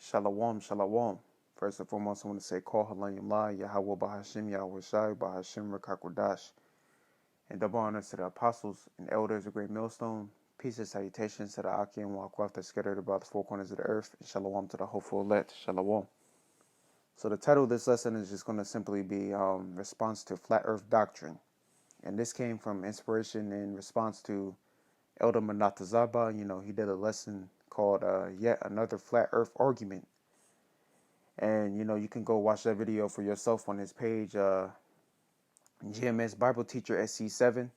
Shalom, shalom. First and foremost, I want to say, Call Halayim La, Yahweh Bahashim, Yahweh Shai, Bahashim Rekakwadash. And double honors to the apostles and elders of Great Millstone. Peace and salutations to the Aki and Wakwaf that scattered about the four corners of the earth. And shalom to the hopeful elect. Shalom. So the title of this lesson is just going to simply be Response to Flat Earth Doctrine. And this came from inspiration in response to Elder Manatazaba. He did a lesson called Yet Another Flat Earth Argument. And, you can go watch that video for yourself on his page, GMS Bible Teacher SC7.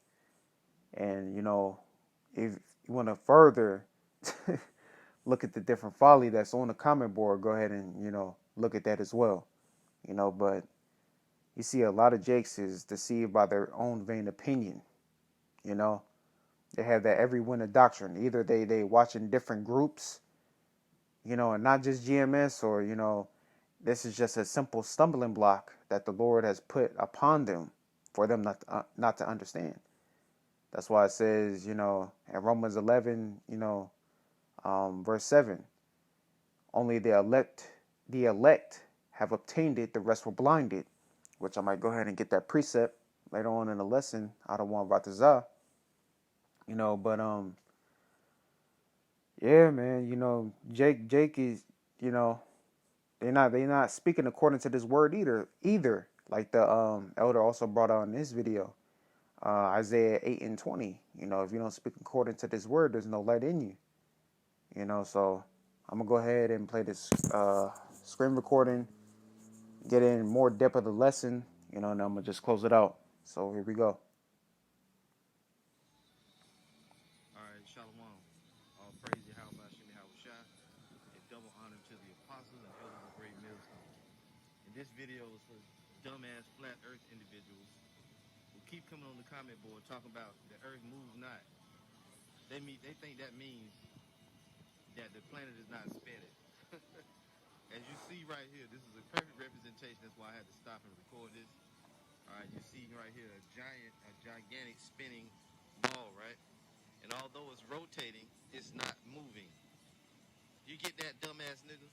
And, if you want to further look at the different folly that's on the comment board, go ahead and, look at that as well. But you see a lot of jakes is deceived by their own vain opinion. They have that every winter doctrine. Either they watching different groups, and not just GMS, or, this is just a simple stumbling block that the Lord has put upon them for them not to understand. That's why it says, in Romans 11, verse 7, only the elect have obtained it, the rest were blinded, which I might go ahead and get that precept later on in the lesson out of one Vatazah. But yeah, man, Jake is, they're not speaking according to this word either. Like the elder also brought out in this video, Isaiah 8:20. If you don't speak according to this word, there's no light in you. So I'm gonna go ahead and play this screen recording, get in more depth of the lesson, and I'm gonna just close it out. So here we go. All right, Shalom. All praise Yahweh Shai, and double honor to the apostles and elders of Great Millstone. And this video is for dumbass flat earth individuals who keep coming on the comment board talking about the earth moves not. They think that means that the planet is not spinning. As you see right here, this is a perfect representation. That's why I had to stop and record this. All right, you see right here a gigantic spinning ball, right? And although it's rotating, it's not moving. You get that, dumbass nigga?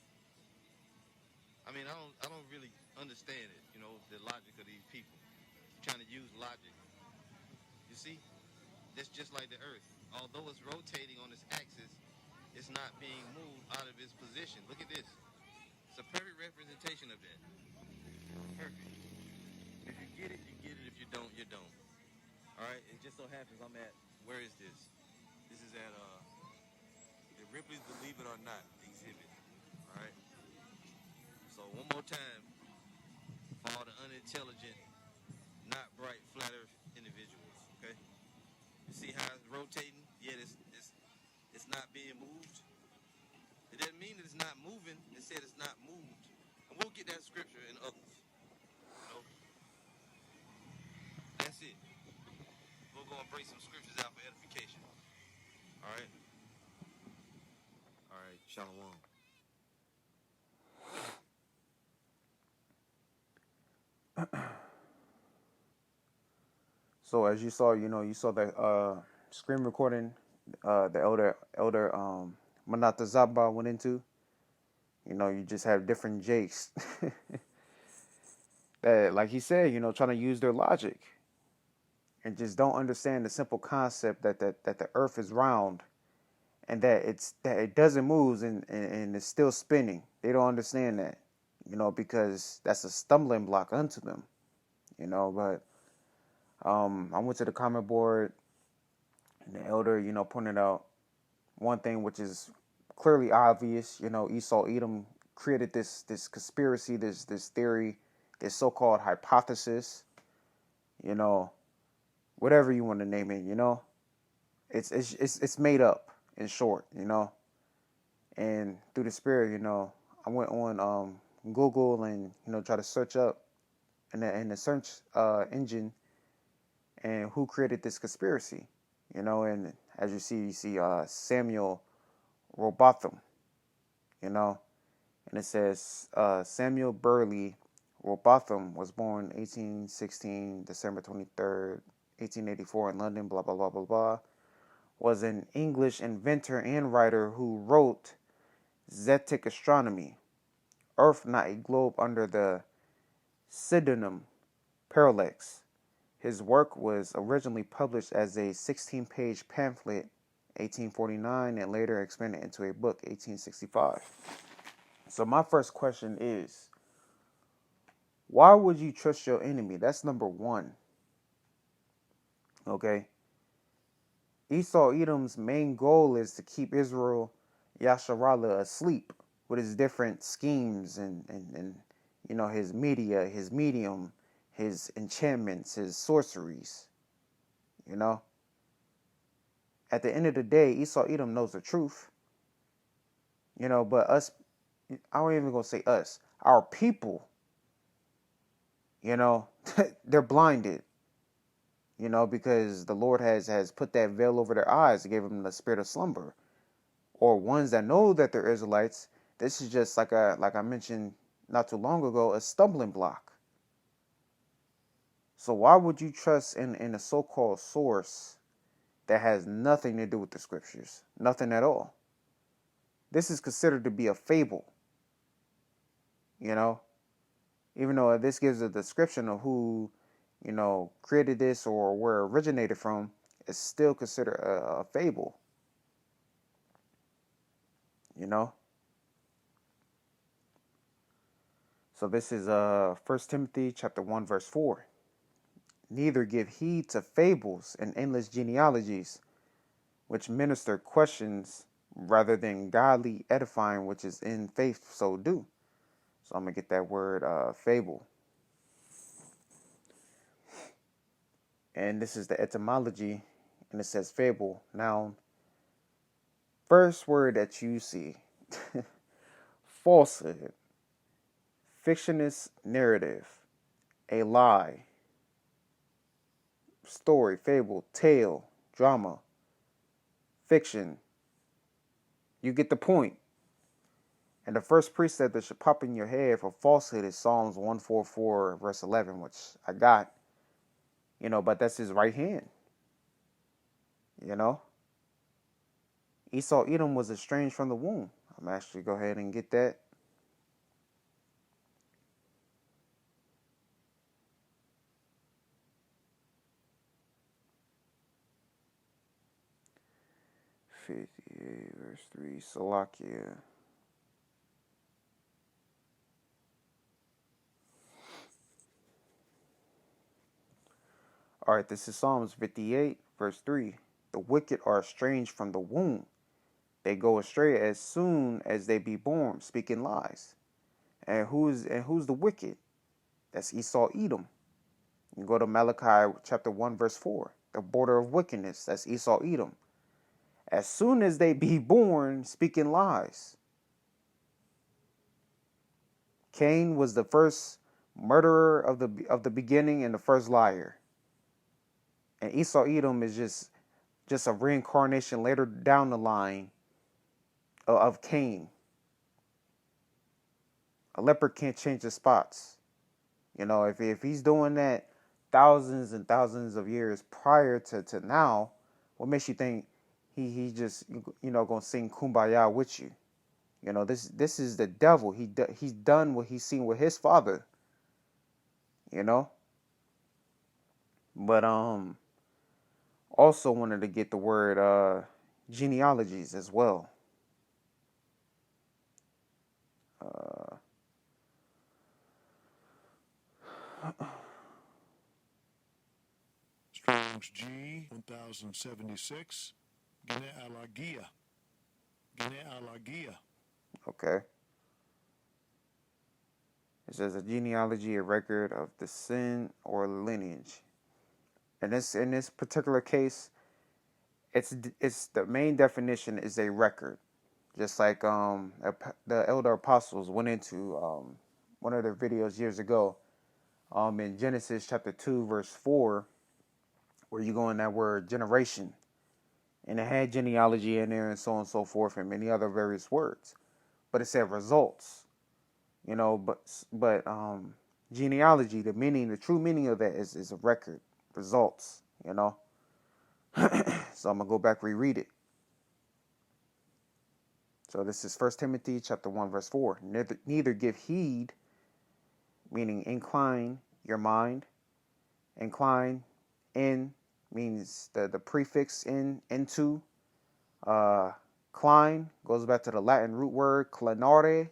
I mean, I don't really understand it, the logic of these people. Trying to use logic. You see? That's just like the earth. Although it's rotating on its axis, it's not being moved out of its position. Look at this. It's a perfect representation of that. Perfect. If you get it, you get it. If you don't, you don't. All right? It just so happens I'm at, where is this? This is at, the Ripley's Believe It or Not exhibit. All right? So one more time, for all the unintelligent, not bright, flat earth individuals, okay? You see how it's rotating? Yet it's not being moved. It doesn't mean that it's not moving. It said it's not moved. And we'll get that scripture in others. That's it. We'll go and bring some scriptures out for edification. All right? All right, Shalom. So as you saw, you saw the screen recording the elder Manatazaba went into. You just have different jakes that, like he said, trying to use their logic and just don't understand the simple concept that the earth is round and that it doesn't move and it's still spinning. They don't understand that, because that's a stumbling block unto them, but I went to the comment board and the elder, pointed out one thing which is clearly obvious. Esau Edom created this conspiracy, this theory, this so-called hypothesis, whatever you want to name it, it's made up in short, and through the spirit, I went on Google and try to search up in the search engine and who created this conspiracy, and as you see Samuel Robotham, and it says Samuel Burley Robotham was born 1816, December 23rd, 1884 in London, blah, blah, blah, blah, blah, was an English inventor and writer who wrote Zetic Astronomy, earth, not a globe, under the pseudonym Parallax. His work was originally published as a 16-page pamphlet, 1849, and later expanded into a book, 1865. So my first question is, why would you trust your enemy? That's number one. Okay. Esau Edom's main goal is to keep Israel Yasharallah asleep with his different schemes and his media, his medium, his enchantments, his sorceries. At the end of the day, Esau Edom knows the truth. But us, I don't even gonna say us, our people, they're blinded. Because the Lord has put that veil over their eyes and gave them the spirit of slumber. Or ones that know that they're Israelites, this is just like I mentioned not too long ago, a stumbling block. So why would you trust in a so-called source that has nothing to do with the scriptures? Nothing at all. This is considered to be a fable. Even though this gives a description of who created this or where it originated from, it's still considered a fable. So this is 1 Timothy chapter 1 verse 4. Neither give heed to fables and endless genealogies, which minister questions rather than godly edifying, which is in faith so do. So I'm going to get that word fable. And this is the etymology, and it says fable. Now, first word that you see, falsehood, fictitious narrative, a lie, story, fable, tale, drama, fiction. You get the point. And the first precept that should pop in your head for falsehood is Psalms 144 verse 11, which I got, but that's his right hand. Esau Edom was estranged from the womb. I'm actually go ahead and get that. Verse 3, Salakia. All right, this is Psalms 58, verse 3. The wicked are estranged from the womb. They go astray as soon as they be born, speaking lies. And who's the wicked? That's Esau Edom. You go to Malachi chapter 1, verse 4. The border of wickedness, that's Esau Edom. As soon as they be born, speaking lies. Cain was the first murderer of the beginning and the first liar. And Esau Edom is just a reincarnation later down the line of Cain. A leopard can't change the spots. If he's doing that thousands and thousands of years prior to now, what makes you think he just gonna sing Kumbaya with you? This is the devil. He's done what he's seen with his father. But also wanted to get the word genealogies as well. Strong's G 1076. Gene Alagia. Okay. It says a genealogy, a record of descent or lineage. And in this particular case, it's the main definition is a record, just like the elder apostles went into one of their videos years ago, in Genesis chapter 2 verse 4, where you go in that word generation, and it had genealogy in there and so on and so forth and many other various words, but it said results. But genealogy, the true meaning of that is a record, results. So I'm gonna go back reread it. So this is 1 Timothy chapter 1, verse 4. Neither give heed, meaning incline your mind. Incline, in, means the prefix into. Cline goes back to the Latin root word clinare,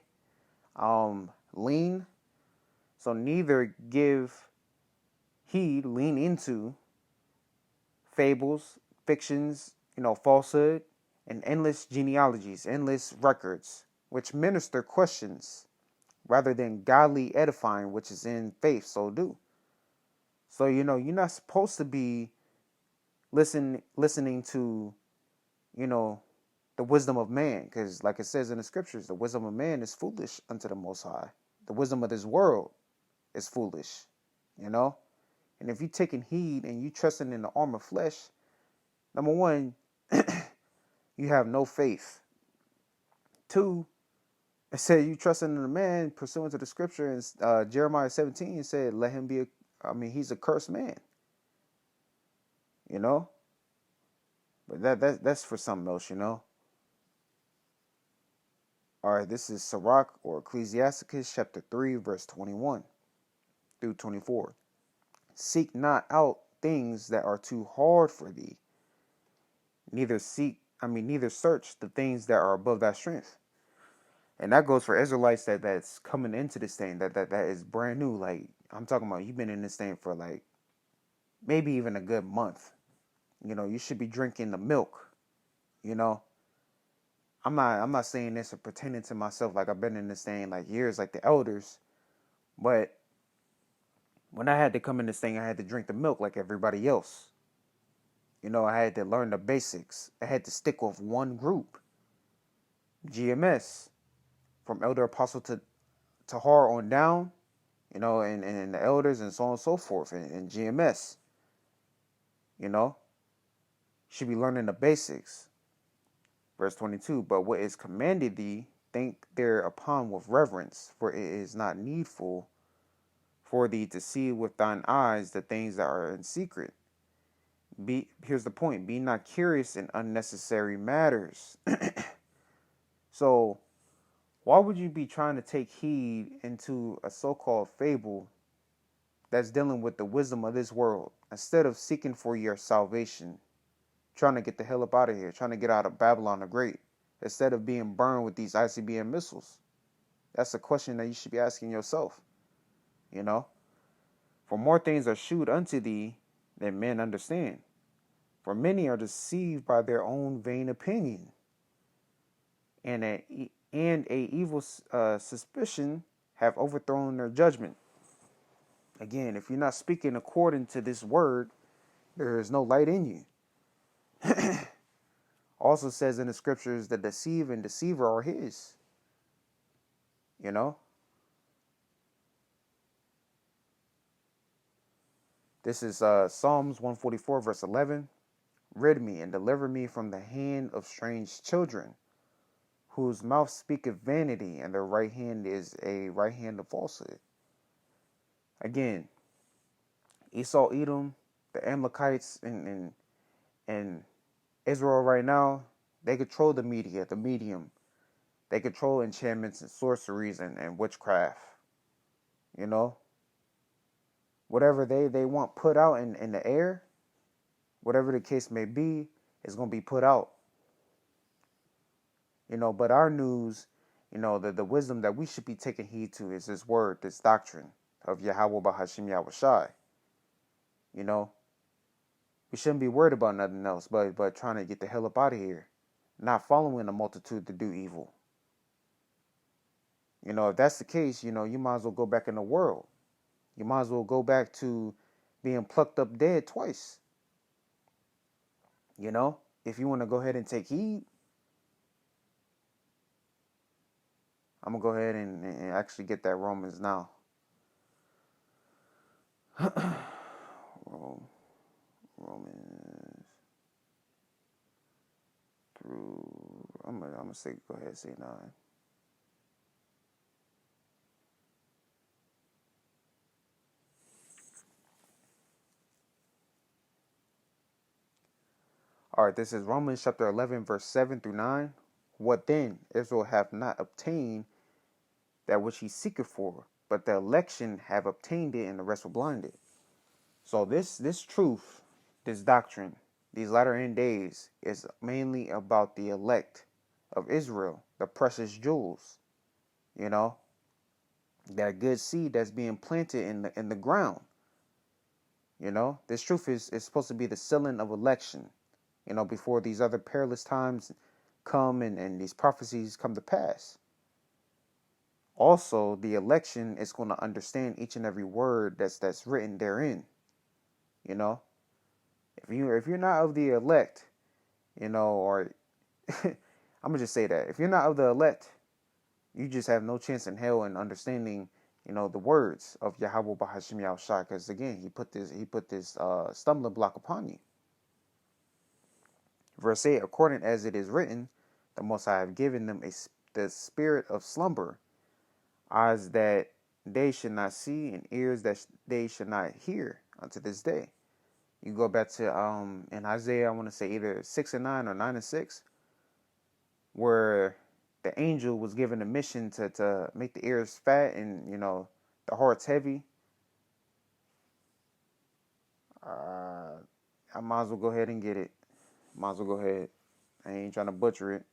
lean. So neither give heed, lean into fables, fictions, falsehood, and endless genealogies, endless records, which minister questions rather than godly edifying, which is in faith. So do. So you're not supposed to be listening to the wisdom of man, because like it says in the scriptures, the wisdom of man is foolish unto the Most High. The wisdom of this world is foolish, And if you taking heed and you trusting in the arm of flesh, number one, you have no faith. Two, it said you trusting in a man pursuant to the scripture in Jeremiah 17. It said, let him be he's a cursed man. But that's for something else, All right, this is Sorak or Ecclesiasticus chapter 3, verse 21 through 24. Seek not out things that are too hard for thee. Neither search the things that are above thy strength. And that goes for Israelites that's coming into this thing, that is brand new. Like, I'm talking about you've been in this thing for like maybe even a good month. You should be drinking the milk, I'm not saying this or pretending to myself like I've been in this thing like years like the elders, but when I had to come in this thing, I had to drink the milk like everybody else. I had to learn the basics. I had to stick with one group, GMS, from elder apostle to Tahar on down, and the elders and so on and so forth, and GMS, should be learning the basics. Verse 22, but what is commanded thee, think thereupon with reverence, for it is not needful for thee to see with thine eyes the things that are in secret. Here's the point, be not curious in unnecessary matters. So why would you be trying to take heed into a so-called fable that's dealing with the wisdom of this world instead of seeking for your salvation, trying to get the hell up out of here, trying to get out of Babylon the Great, instead of being burned with these ICBM missiles? That's a question that you should be asking yourself, For more things are shewed unto thee than men understand. For many are deceived by their own vain opinion, and a evil suspicion have overthrown their judgment. Again, if you're not speaking according to this word, there is no light in you. Also says in the scriptures, the deceiver and deceiver are his. This is Psalms 144, verse 11. Rid me and deliver me from the hand of strange children, whose mouth speaketh vanity, and their right hand is a right hand of falsehood. Again, Esau, Edom, the Amalekites, and Israel right now, they control the media, the medium. They control enchantments and sorceries and witchcraft. Whatever they want put out in the air, whatever the case may be, is going to be put out. But our news, the wisdom that we should be taking heed to is this word, this doctrine of Yahweh Bahashim Yahushai. We shouldn't be worried about nothing else but trying to get the hell up out of here, not following a multitude to do evil. If that's the case, you might as well go back in the world. You might as well go back to being plucked up dead twice. If you want to go ahead and take heed, I'm going to go ahead and actually get that Romans now. Romans through, I'm going to say, go ahead and say 9. All right, this is Romans chapter 11, verse 7 through 9. What then? Israel have not obtained that which he seeketh for, but the election have obtained it, and the rest were blinded. So this truth, this doctrine, these latter end days is mainly about the elect of Israel, the precious jewels, you know, that good seed that's being planted in the ground. You know, this truth is supposed to be the sealing of election, you know, before these other perilous times come and these prophecies come to pass. Also, the election is going to understand each and every word that's written therein. You know, if you're not of the elect, you know, or I'm gonna just say that if you're not of the elect, you just have no chance in hell in understanding, you know, the words of Yahweh Bahashim Yahushua, because again, he put this stumbling block upon you. Verse 8, according as it is written, the Most High have given them the spirit of slumber, eyes that they should not see, and ears that they should not hear unto this day. You go back to in Isaiah, I want to say either 6 and 9 or 9 and 6, where the angel was given a mission to make the ears fat and, you know, the hearts heavy. I might as well go ahead and get it. Might as well go ahead. I ain't trying to butcher it.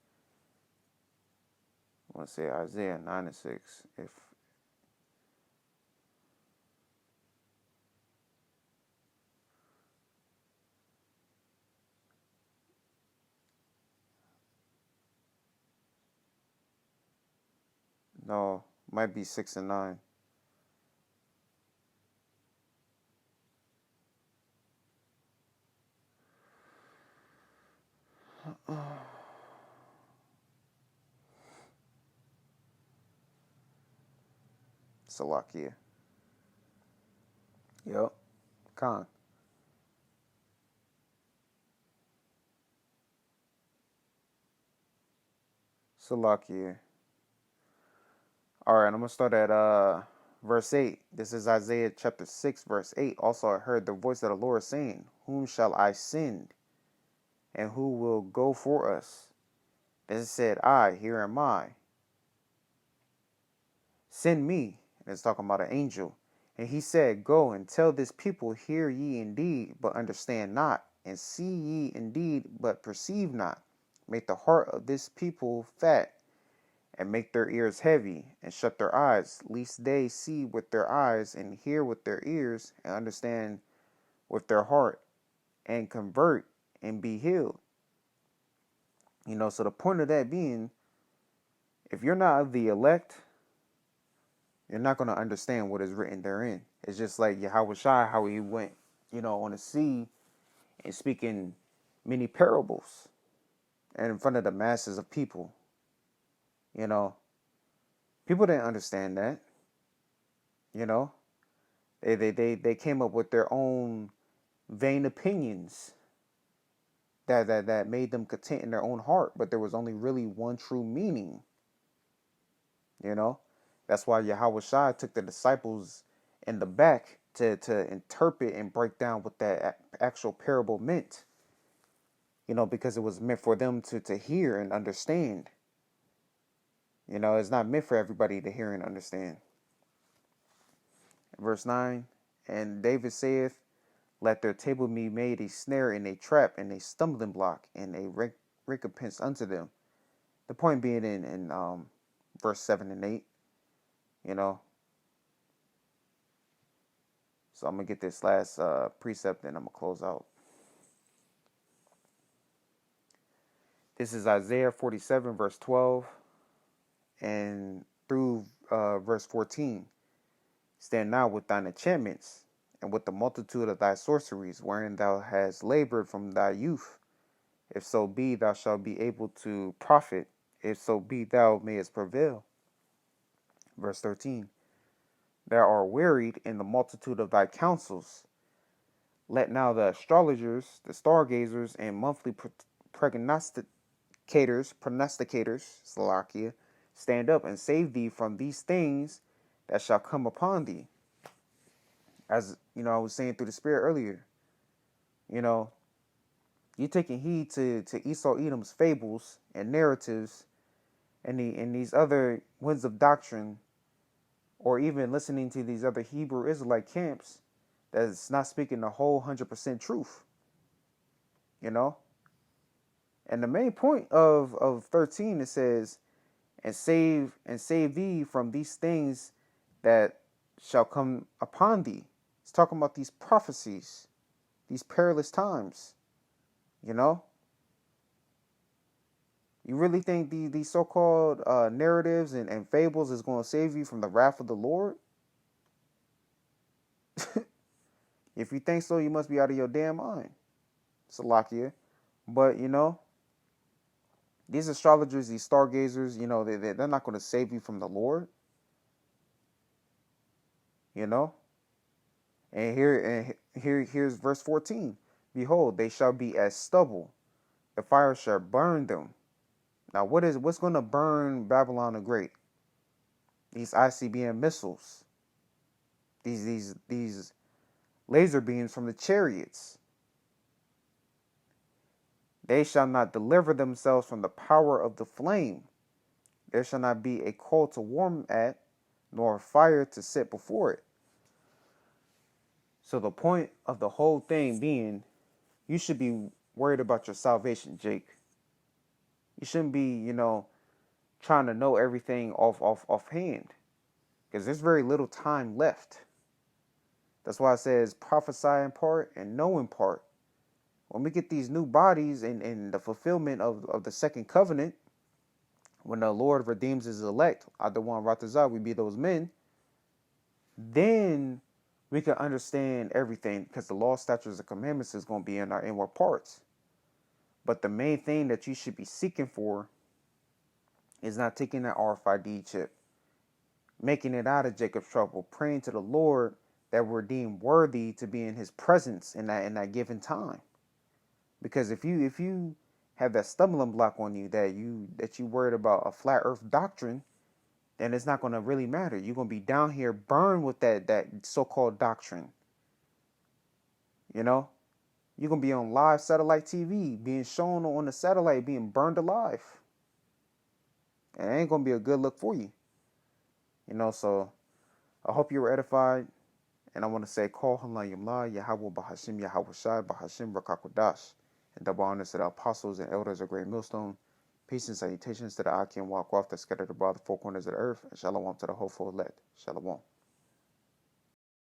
I want to say Isaiah 9 and 6. If no, might be 6 and 9. Salakia. Yep. Khan. Salakia. All right, I'm going to start at verse 8. This is Isaiah chapter 6, verse 8. Also, I heard the voice of the Lord saying, whom shall I send, and who will go for us? Then it said, I, here am I. Send me. And it's talking about an angel. And he said, go and tell this people, hear ye indeed, but understand not, and see ye indeed, but perceive not. Make the heart of this people fat, and make their ears heavy, and shut their eyes, lest they see with their eyes, and hear with their ears, and understand with their heart, and convert, and be healed. You know, so the point of that being, if you're not of the elect, you're not going to understand what is written therein. It's just like Yahweh Shai, how he went, you know, on the sea and speaking many parables and in front of the masses of people. You know, people didn't understand that. You know, they came up with their own vain opinions that made them content in their own heart, but there was only really one true meaning. You know, that's why Yahweh Shai took the disciples in the back to interpret and break down what that actual parable meant. You know, because it was meant for them to hear and understand. You know, it's not meant for everybody to hear and understand. Verse 9, and David saith, let their table be made a snare and a trap and a stumbling block and a recompense unto them. The point being in verse 7 and 8, you know. So I'm going to get this last precept and I'm going to close out. This is Isaiah 47, verse 12 and through verse 14. Stand now with thine enchantments and with the multitude of thy sorceries, wherein thou hast labored from thy youth. If so be thou shalt be able to profit, if so be thou mayest prevail. Verse 13. Thou art wearied in the multitude of thy counsels. Let now the astrologers, the stargazers, and monthly prognosticators, Salakia, stand up and save thee from these things that shall come upon thee. As you know, I was saying through the Spirit earlier, you know, you taking heed to Esau Edom's fables and narratives and these other winds of doctrine, or even listening to these other Hebrew Israelite camps that's not speaking the whole 100% truth, you know? And the main point of 13, it says, and save thee from these things that shall come upon thee. It's talking about these prophecies, these perilous times, you know? You really think these so-called narratives and fables is going to save you from the wrath of the Lord? If you think so, you must be out of your damn mind. Salakia. But, you know, these astrologers, these stargazers, you know, they're not going to save you from the Lord. You know? And here's verse 14. Behold, they shall be as stubble. The fire shall burn them. Now, what's going to burn Babylon the Great? These ICBM missiles. These laser beams from the chariots. They shall not deliver themselves from the power of the flame. There shall not be a coal to warm at, nor a fire to sit before it. So the point of the whole thing being, you should be worried about your salvation, Jake. You shouldn't be, you know, trying to know everything offhand, because there's very little time left. That's why it says prophesy in part and know in part. When we get these new bodies and the fulfillment of the second covenant, when the Lord redeems his elect, Adawan Ratazah, we be those men, then we can understand everything, because the law, statutes, and commandments is going to be in our inward parts. But the main thing that you should be seeking for is not taking that RFID chip, making it out of Jacob's trouble, praying to the Lord that we're deemed worthy to be in his presence in that given time. Because if you have that stumbling block on you that you worried about a flat earth doctrine, then it's not going to really matter. You're going to be down here burned with that so-called doctrine. You know? You're going to be on live satellite TV, being shown on the satellite, being burned alive. And it ain't going to be a good look for you. You know, so I hope you were edified. And I want to say, Call Halayim La, Yahweh Bahashim, Yahweh Shai, Bahashim Rakakwadash. And double honors to the apostles and elders of Great Millstone. Peace and salutations to the Aki and Walk Off that scattered abroad the four corners of the earth. And shalom to the hopeful elect. Shalom.